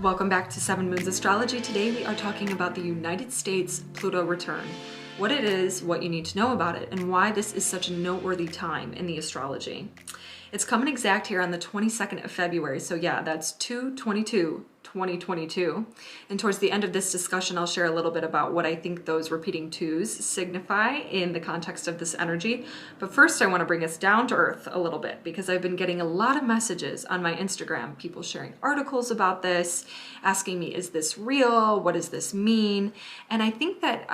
Welcome back to 7 Moons Astrology. Today we are talking about the United States Pluto return, what it is, what you need to know about it, and why this is such a noteworthy time in the astrology. It's coming exact here on the 22nd of February, so yeah, that's 2/22/2022. And towards the end of this discussion, I'll share a little bit about what I think those repeating twos signify in the context of this energy. But first, I want to bring us down to earth a little bit because I've been getting a lot of messages on my Instagram, people sharing articles about this, asking me, is this real? What does this mean? And I think that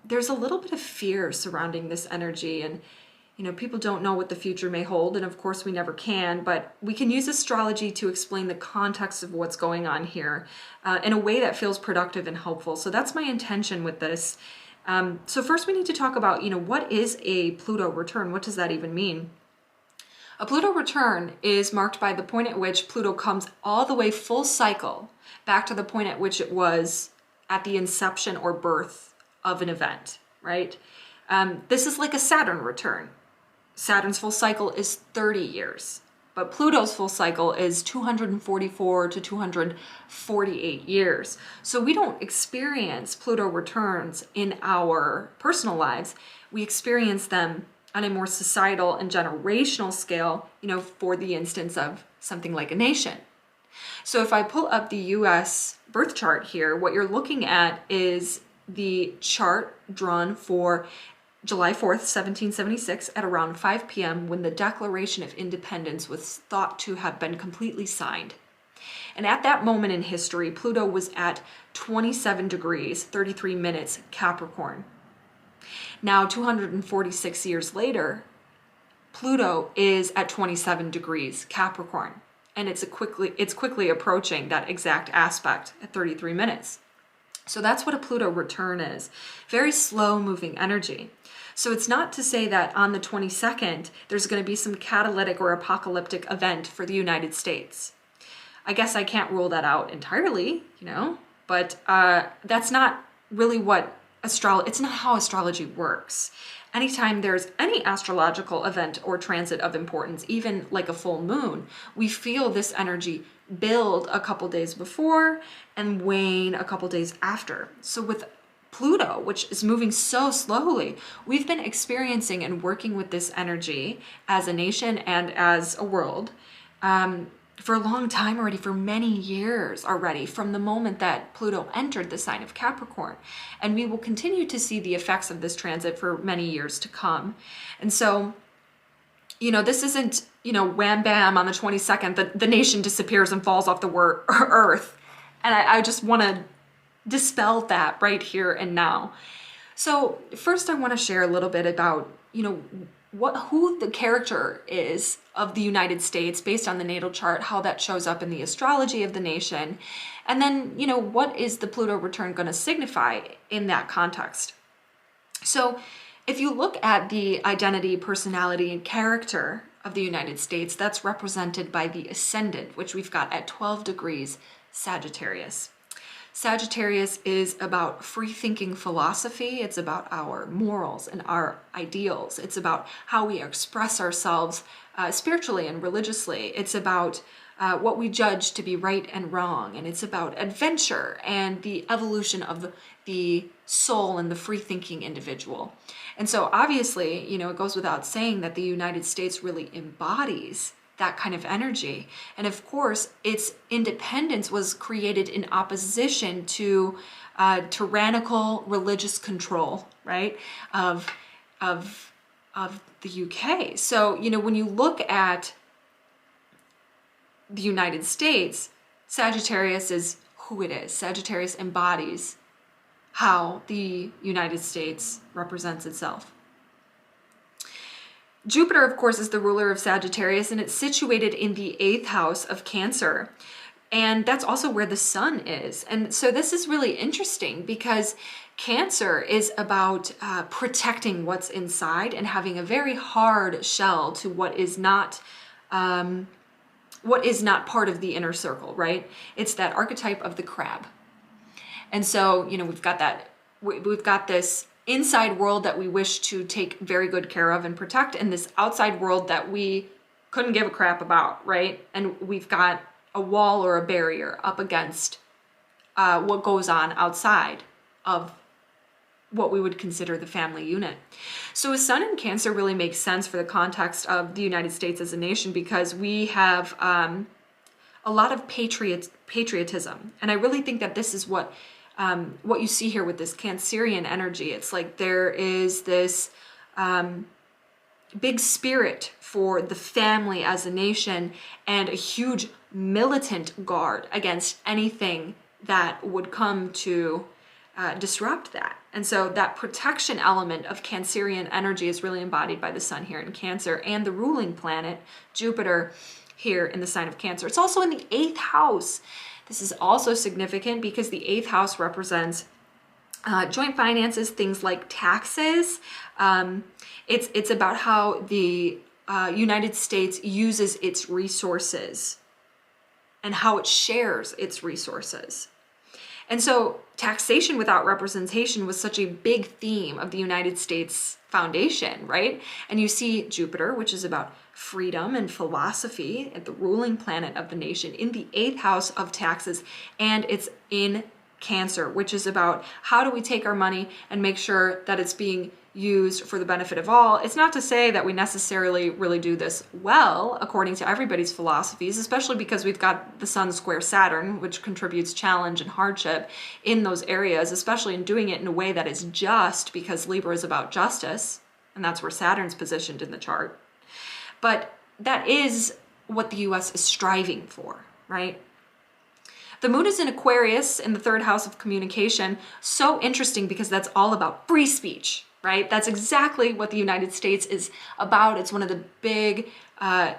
there's a little bit of fear surrounding this energy, and people don't know what the future may hold, and of course we never can, but we can use astrology to explain the context of what's going on here in a way that feels productive and helpful. So that's my intention with this. So first we need to talk about, what is a Pluto return? What does that even mean? A Pluto return is marked by the point at which Pluto comes all the way full cycle back to the point at which it was at the inception or birth of an event, right? This is like a Saturn return. Saturn's full cycle is 30 years, but Pluto's full cycle is 244 to 248 years. So we don't experience Pluto returns in our personal lives. We experience them on a more societal and generational scale, for the instance of something like a nation. So if I pull up the US birth chart here, what you're looking at is the chart drawn for July 4th, 1776 at around 5 p.m. when the Declaration of Independence was thought to have been completely signed. And at that moment in history, Pluto was at 27 degrees, 33 minutes Capricorn. Now, 246 years later, Pluto is at 27 degrees Capricorn, and it's quickly approaching that exact aspect at 33 minutes. So that's what a Pluto return is. Very slow moving energy. So it's not to say that on the 22nd, there's going to be some catalytic or apocalyptic event for the United States. I guess I can't rule that out entirely, but that's not really what it's not how astrology works. Anytime there's any astrological event or transit of importance, even like a full moon, we feel this energy build a couple days before and wane a couple days after. So with Pluto, which is moving so slowly, we've been experiencing and working with this energy as a nation and as a world for a long time already, for many years already, from the moment that Pluto entered the sign of Capricorn. And we will continue to see the effects of this transit for many years to come. And so, this isn't, wham bam on the 22nd, the nation disappears and falls off the earth. And I just want to dispel that right here and now. So first I want to share a little bit about, who the character is of the United States based on the natal chart, how that shows up in the astrology of the nation. And then, what is the Pluto return going to signify in that context? So if you look at the identity, personality, and character of the United States, that's represented by the ascendant, which we've got at 12 degrees Sagittarius. Sagittarius is about free-thinking philosophy. It's about our morals and our ideals. It's about how we express ourselves spiritually and religiously. It's about what we judge to be right and wrong. And it's about adventure and the evolution of the soul and the free-thinking individual. And so obviously, it goes without saying that the United States really embodies that kind of energy. And of course, its independence was created in opposition to tyrannical religious control, right, of the UK. So, when you look at the United States, Sagittarius is who it is. Sagittarius embodies how the United States represents itself. Jupiter, of course, is the ruler of Sagittarius, and it's situated in the 8th house of Cancer. And that's also where the sun is. And so this is really interesting because Cancer is about protecting what's inside and having a very hard shell to what is not part of the inner circle, right? It's that archetype of the crab. And so, we've got this inside world that we wish to take very good care of and protect, and this outside world that we couldn't give a crap about, right? And we've got a wall or a barrier up against what goes on outside of what we would consider the family unit. So a sun in Cancer really makes sense for the context of the United States as a nation, because we have a lot of patriotism. And I really think that this is what you see here with this Cancerian energy. It's like there is this big spirit for the family as a nation, and a huge militant guard against anything that would come to disrupt that. And so that protection element of Cancerian energy is really embodied by the sun here in Cancer, and the ruling planet, Jupiter, here in the sign of Cancer. It's also in the 8th house. This is also significant because the 8th house represents joint finances, things like taxes. It's about how the United States uses its resources and how it shares its resources. And so taxation without representation was such a big theme of the United States foundation, right? And you see Jupiter, which is about freedom and philosophy, and the ruling planet of the nation, in the 8th house of taxes, and it's in Cancer, which is about how do we take our money and make sure that it's being used for the benefit of all. It's not to say that we necessarily really do this well according to everybody's philosophies, especially because we've got the Sun square Saturn, which contributes challenge and hardship in those areas, especially in doing it in a way that is just, because Libra is about justice, and that's where Saturn's positioned in the chart. But that is what the US is striving for, right? The moon is in Aquarius in the 3rd house of communication. So interesting, because that's all about free speech, right? That's exactly what the United States is about. It's one of the big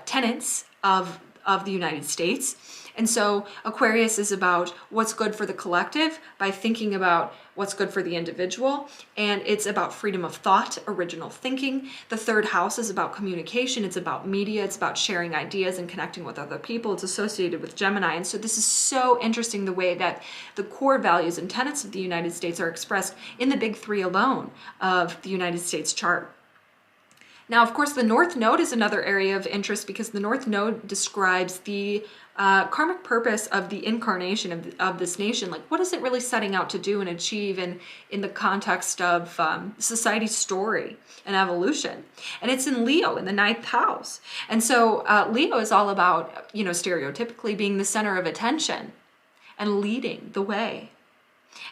tenets of the United States. And so Aquarius is about what's good for the collective by thinking about what's good for the individual. And it's about freedom of thought, original thinking. The 3rd house is about communication. It's about media. It's about sharing ideas and connecting with other people. It's associated with Gemini. And so this is so interesting, the way that the core values and tenets of the United States are expressed in the big 3 alone of the United States chart. Now, of course, the North Node is another area of interest, because the North Node describes the karmic purpose of the incarnation of this nation. Like, what is it really setting out to do and achieve in the context of society's story and evolution? And it's in Leo in the 9th house. And so Leo is all about, stereotypically being the center of attention and leading the way.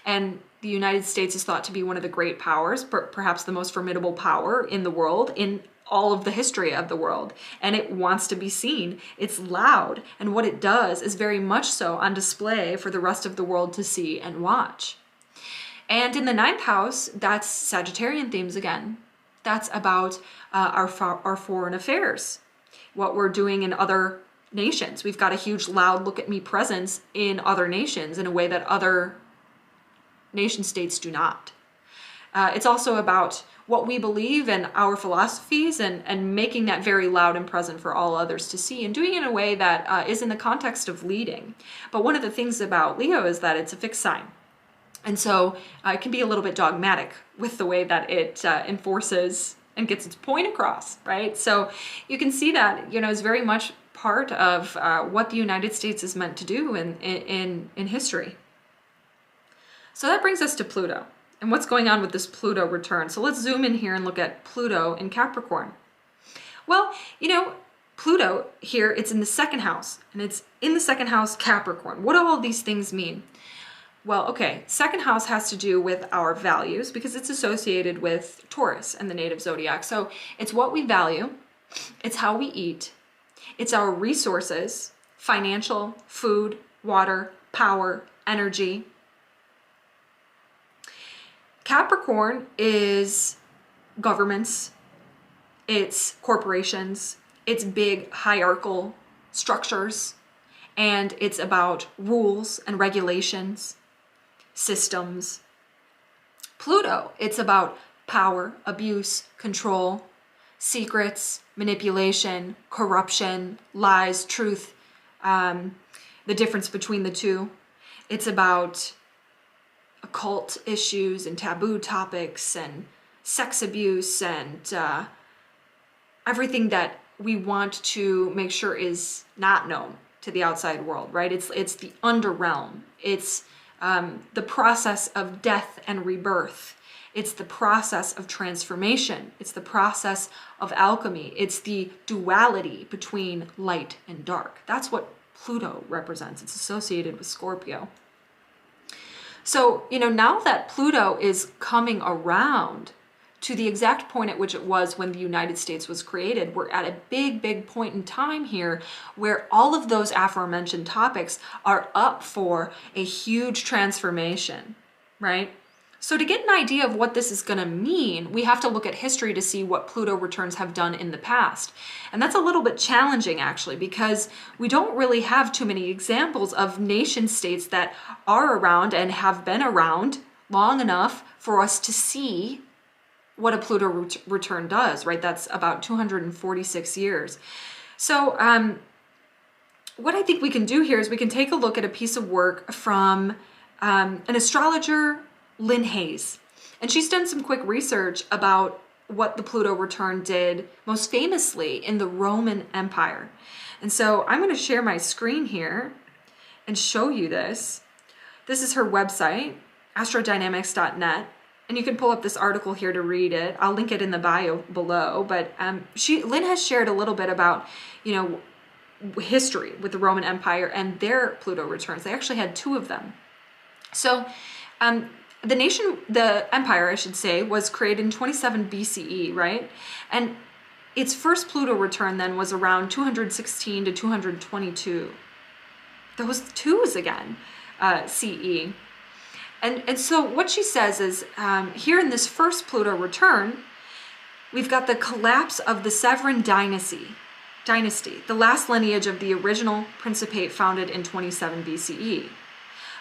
And the United States is thought to be one of the great powers, perhaps the most formidable power in the world, in all of the history of the world. And it wants to be seen. It's loud. And what it does is very much so on display for the rest of the world to see and watch. And in the 9th house, that's Sagittarian themes again. That's about our foreign affairs, what we're doing in other nations. We've got a huge, loud, look at me presence in other nations in a way that other nation states do not. It's also about what we believe and our philosophies, and making that very loud and present for all others to see, and doing it in a way that is in the context of leading. But one of the things about Leo is that it's a fixed sign. And so it can be a little bit dogmatic with the way that it enforces and gets its point across, right? So you can see that, is very much part of what the United States is meant to do in history. So that brings us to Pluto and what's going on with this Pluto return. So let's zoom in here and look at Pluto in Capricorn. Well, Pluto here, it's in the 2nd house, and it's in the 2nd house Capricorn. What do all these things mean? Well, okay, 2nd house has to do with our values, because it's associated with Taurus and the native zodiac. So it's what we value, it's how we eat, it's our resources, financial, food, water, power, energy. Capricorn is governments, it's corporations, it's big hierarchical structures, and it's about rules and regulations, systems. Pluto, it's about power, abuse, control, secrets, manipulation, corruption, lies, truth, the difference between the two. It's about occult issues and taboo topics and sex abuse and everything that we want to make sure is not known to the outside world, right? It's the underrealm. It's the process of death and rebirth. It's the process of transformation. It's the process of alchemy. It's the duality between light and dark. That's what Pluto represents. It's associated with Scorpio. So, now that Pluto is coming around to the exact point at which it was when the United States was created, we're at a big, big point in time here where all of those aforementioned topics are up for a huge transformation, right? So to get an idea of what this is going to mean, we have to look at history to see what Pluto returns have done in the past. And that's a little bit challenging, actually, because we don't really have too many examples of nation states that are around and have been around long enough for us to see what a Pluto return does, right? That's about 246 years. So what I think we can do here is we can take a look at a piece of work from an astrologer, Lynn. And she's done some quick research about what the Pluto return did most famously in the Roman Empire. And so I'm going to share my screen here and show you this. This is her website, astrodynamics.net. And you can pull up this article here to read it. I'll link it in the bio below. But Lynn has shared a little bit about, history with the Roman Empire and their Pluto returns. They actually had 2 of them. So the empire, I should say, was created in 27 BCE, right? And its first Pluto return then was around 216 to 222. Those 2s again, CE. And so what she says is, here in this first Pluto return, we've got the collapse of the Severan dynasty, the last lineage of the original principate founded in 27 BCE.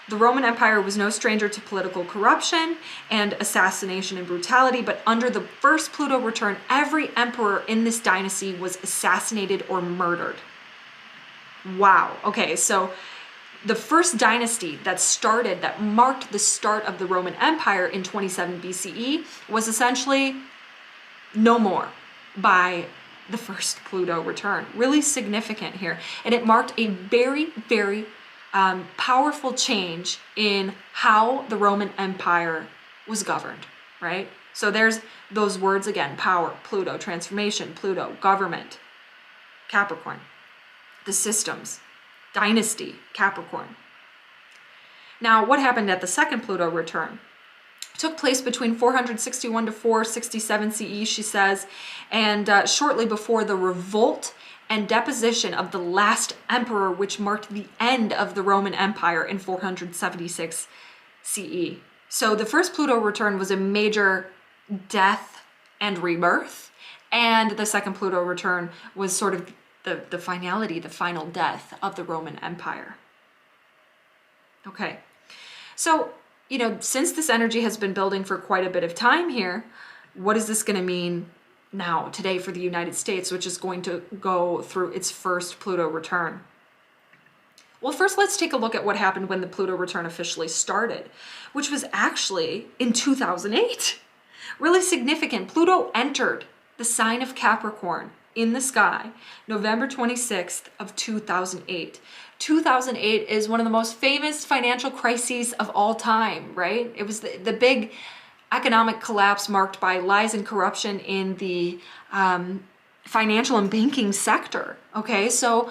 The Roman Empire was no stranger to political corruption and assassination and brutality, but under the first Pluto return, every emperor in this dynasty was assassinated or murdered. Wow. Okay, so the first dynasty that marked the start of the Roman Empire in 27 BCE was essentially no more by the first Pluto return. Really significant here. And it marked a very, very powerful change in how the Roman Empire was governed, right? So there's those words again: power, Pluto; transformation, Pluto; government, Capricorn; the systems, dynasty, Capricorn. Now, what happened at the second Pluto return? It took place between 461 to 467 CE, she says, and shortly before the revolt and deposition of the last emperor, which marked the end of the Roman Empire in 476 CE. So the first Pluto return was a major death and rebirth, and the second Pluto return was sort of the finality, the final death of the Roman Empire. Okay, so, since this energy has been building for quite a bit of time here, what is this going to mean now, today, for the United States, which is going to go through its first Pluto return? Well, first, let's take a look at what happened when the Pluto return officially started, which was actually in 2008. Really significant. Pluto entered the sign of Capricorn in the sky, November 26th of 2008. 2008 is one of the most famous financial crises of all time, right? It was the big economic collapse marked by lies and corruption in the financial and banking sector. Okay, so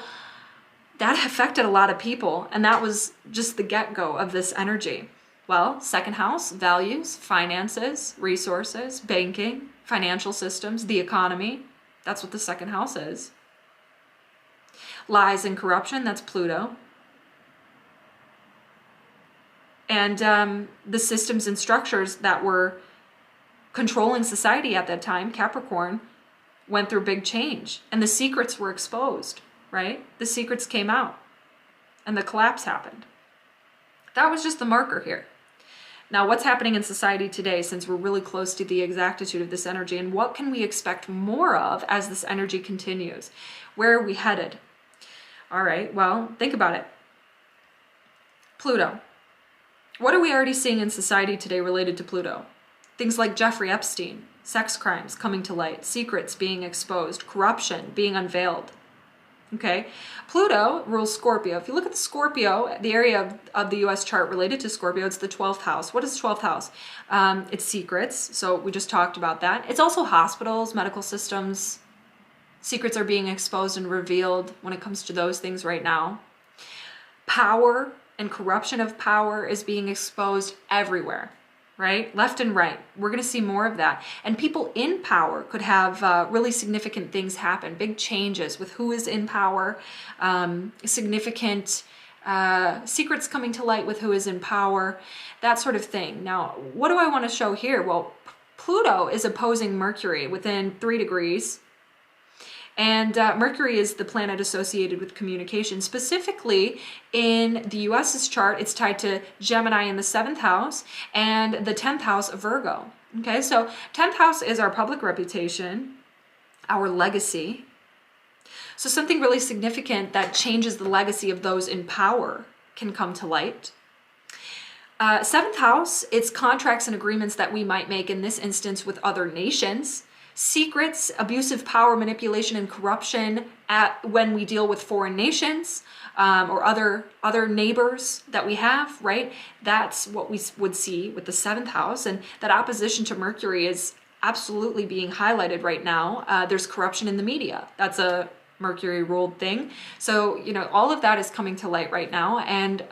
that affected a lot of people, and that was just the get-go of this energy. Well, second house, values, finances, resources, banking, financial systems, the economy. That's what the second house is. Lies and corruption, that's Pluto. And the systems and structures that were controlling society at that time, Capricorn, went through big change. And the secrets were exposed, right? The secrets came out. And the collapse happened. That was just the marker here. Now, what's happening in society today, since we're really close to the exactitude of this energy, and what can we expect more of as this energy continues? Where are we headed? All right, well, think about it. Pluto. What are we already seeing in society today related to Pluto? Things like Jeffrey Epstein, sex crimes coming to light, secrets being exposed, corruption being unveiled. Okay, Pluto rules Scorpio. If you look at the Scorpio, the area of the US chart related to Scorpio, it's the 12th house. What is 12th house? It's secrets. So we just talked about that. It's also hospitals, medical systems. Secrets are being exposed and revealed when it comes to those things right now. Power and corruption of power is being exposed everywhere, right? Left and right. We're going to see more of that. And people in power could have really significant things happen, big changes with who is in power, significant secrets coming to light with who is in power, that sort of thing. Now, what do I want to show here? Well, Pluto is opposing Mercury within 3 degrees. And Mercury is the planet associated with communication. Specifically, in the US's chart, it's tied to Gemini in the 7th house and the 10th house of Virgo. Okay, so 10th house is our public reputation, our legacy. So something really significant that changes the legacy of those in power can come to light. 7th house, it's contracts and agreements that we might make in this instance with other nations. Secrets, abusive power, manipulation, and corruption when we deal with foreign nations or other neighbors that we have, right? That's what we would see with the 7th house. And that opposition to Mercury is absolutely being highlighted right now. There's corruption in the media. That's a Mercury ruled thing. So, you know, all of that is coming to light right now. And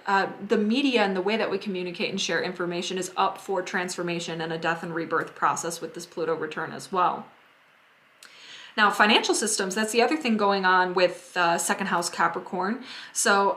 the media and the way that we communicate and share information is up for transformation and a death and rebirth process with this Pluto return as well. Now, financial systems, that's the other thing going on with 2nd house Capricorn. So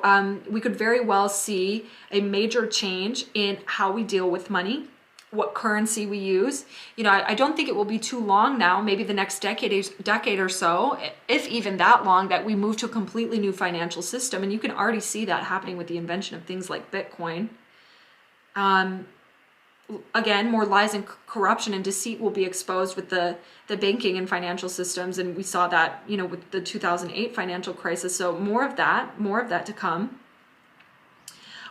we could very well see a major change in how we deal with money, what currency we use. You know, I don't think it will be too long now, maybe the next decade or so, if even that long, that we move to a completely new financial system. And you can already see that happening with the invention of things like Bitcoin. Again, more lies and corruption and deceit will be exposed with the banking and financial systems. And we saw that, you know, with the 2008 financial crisis. So more of that to come.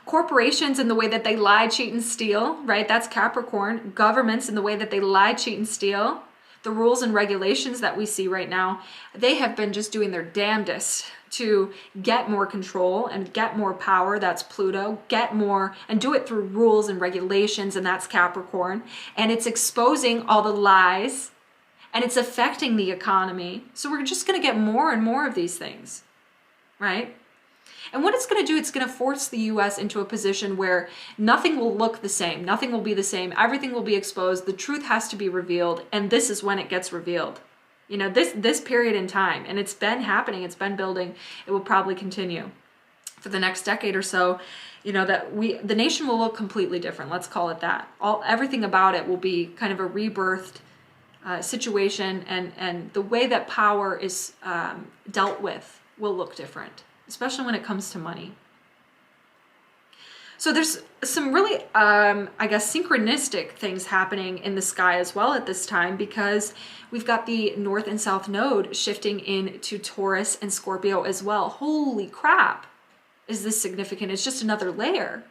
Corporations in the way that they lie, cheat, and steal, right? That's Capricorn. Governments in the way that they lie, cheat, and steal. The rules and regulations that we see right now, they have been just doing their damnedest to get more control and get more power. That's Pluto. Get more and do it through rules and regulations, and that's Capricorn. And it's exposing all the lies and it's affecting the economy. So we're just going to get more and more of these things, right? And what it's going to do, it's going to force the US into a position where nothing will look the same. Nothing will be the same. Everything will be exposed. The truth has to be revealed. And this is when it gets revealed. You know, this period in time. And it's been happening. It's been building. It will probably continue for the next decade or so. You know, that the nation will look completely different. Let's call it that. Everything about it will be kind of a rebirthed situation. And the way that power is dealt with will look different, especially when it comes to money. So there's some really, I guess, synchronistic things happening in the sky as well at this time, because we've got the North and South node shifting into Taurus and Scorpio as well. Holy crap, is this significant? It's just another layer.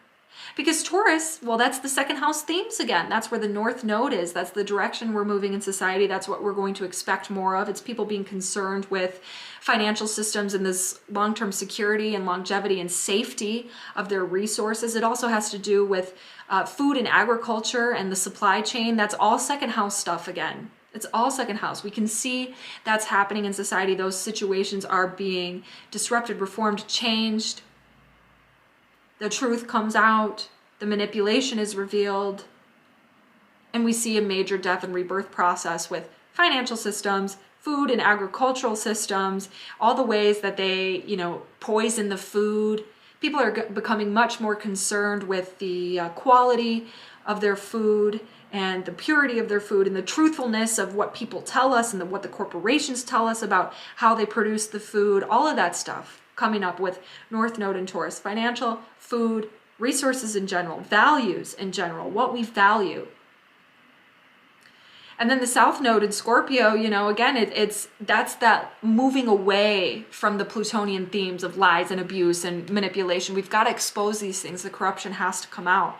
Because Taurus, well, that's the 2nd house themes again. That's where the North node is. That's the direction we're moving in society. That's what we're going to expect more of. It's people being concerned with financial systems and this long-term security and longevity and safety of their resources. It also has to do with food and agriculture and the supply chain. That's all 2nd house stuff again. It's all 2nd house. We can see that's happening in society. Those situations are being disrupted, reformed, changed. The truth comes out, the manipulation is revealed, and we see a major death and rebirth process with financial systems, food and agricultural systems, all the ways that they, you know, poison the food. People are becoming much more concerned with the quality of their food and the purity of their food and the truthfulness of what people tell us and what the corporations tell us about how they produce the food, all of that stuff coming up with North Node and Taurus. Financial, food, resources in general, values in general, what we value. And then the South Node in Scorpio, you know, again, that's that moving away from the Plutonian themes of lies and abuse and manipulation. We've got to expose these things. The corruption has to come out.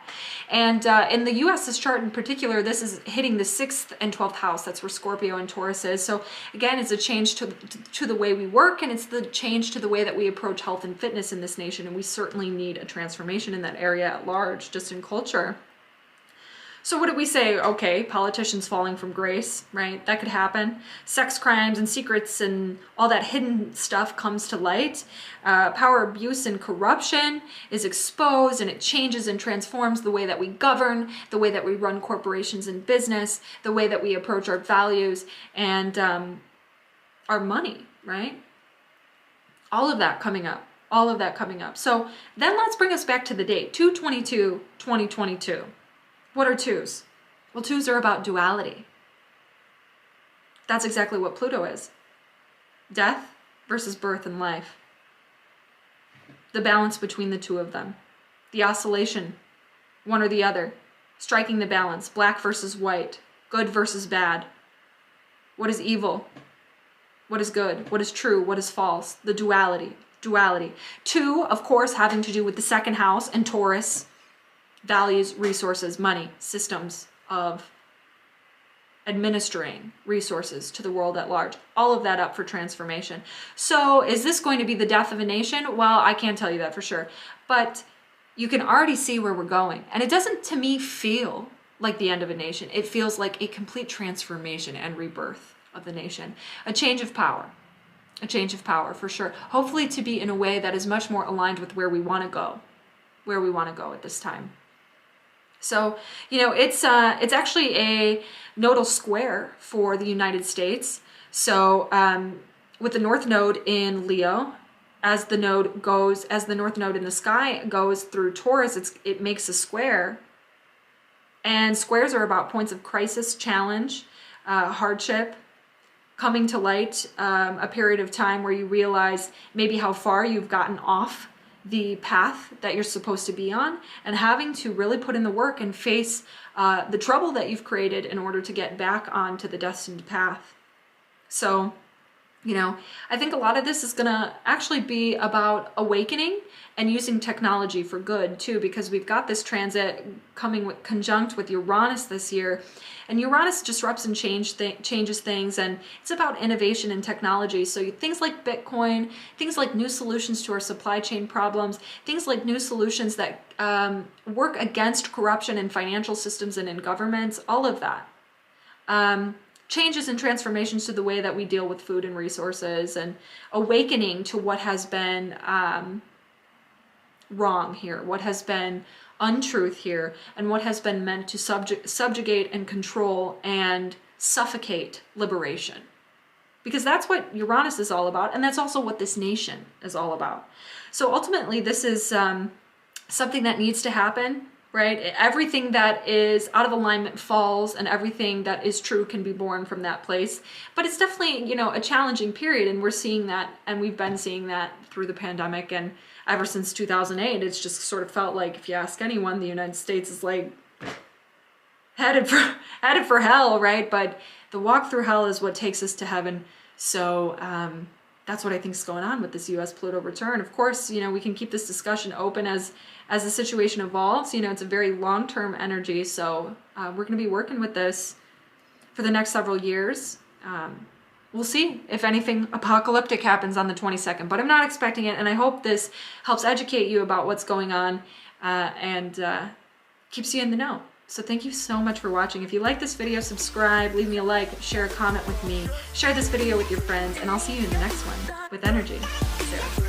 And in the U.S.'s chart in particular, this is hitting the 6th and 12th house. That's where Scorpio and Taurus is. So again, it's a change to the way we work, and it's the change to the way that we approach health and fitness in this nation. And we certainly need a transformation in that area at large, just in culture. So what did we say? Okay, politicians falling from grace, right? That could happen. Sex crimes and secrets and all that hidden stuff comes to light. Power abuse and corruption is exposed, and it changes and transforms the way that we govern, the way that we run corporations and business, the way that we approach our values and our money, right? All of that coming up. All of that coming up. So then let's bring us back to the date, 2/22/2022. What are twos? Well, twos are about duality. That's exactly what Pluto is. Death versus birth and life. The balance between the two of them. The oscillation, one or the other. Striking the balance, black versus white, good versus bad. What is evil? What is good? What is true? What is false? The duality. Duality. Two, of course, having to do with the second house and Taurus. Values, resources, money, systems of administering resources to the world at large. All of that up for transformation. So is this going to be the death of a nation? Well, I can't tell you that for sure. But you can already see where we're going. And it doesn't, to me, feel like the end of a nation. It feels like a complete transformation and rebirth of the nation. A change of power. A change of power, for sure. Hopefully to be in a way that is much more aligned with where we want to go. Where we want to go at this time. So, you know, it's actually a nodal square for the United States. So with the North Node in Leo, as the North Node in the sky goes through Taurus, it makes a square. And squares are about points of crisis, challenge, hardship, coming to light, a period of time where you realize maybe how far you've gotten off the path that you're supposed to be on, and having to really put in the work and face the trouble that you've created in order to get back onto the destined path. So, you know, I think a lot of this is going to actually be about awakening and using technology for good too, because we've got this transit coming conjunct with Uranus this year, and Uranus disrupts and changes things, and it's about innovation and technology. So things like Bitcoin, things like new solutions to our supply chain problems, things like new solutions that work against corruption in financial systems and in governments, all of that. Changes and transformations to the way that we deal with food and resources, and awakening to what has been wrong here, what has been untruth here, and what has been meant to subjugate and control and suffocate liberation. Because that's what Uranus is all about, and that's also what this nation is all about. So ultimately, this is something that needs to happen, right? Everything that is out of alignment falls, and everything that is true can be born from that place. But it's definitely, you know, a challenging period, and we're seeing that, and we've been seeing that through the pandemic, and ever since 2008, it's just sort of felt like, if you ask anyone, the United States is like headed for hell, right? But the walk through hell is what takes us to heaven. So that's what I think is going on with this U.S. Pluto return. Of course, you know, we can keep this discussion open as the situation evolves. You know, it's a very long-term energy, so we're going to be working with this for the next several years. We'll see if anything apocalyptic happens on the 22nd, but I'm not expecting it, and I hope this helps educate you about what's going on and keeps you in the know. So thank you so much for watching. If you like this video, subscribe, leave me a like, share a comment with me, share this video with your friends, and I'll see you in the next one with Energy. Sarah.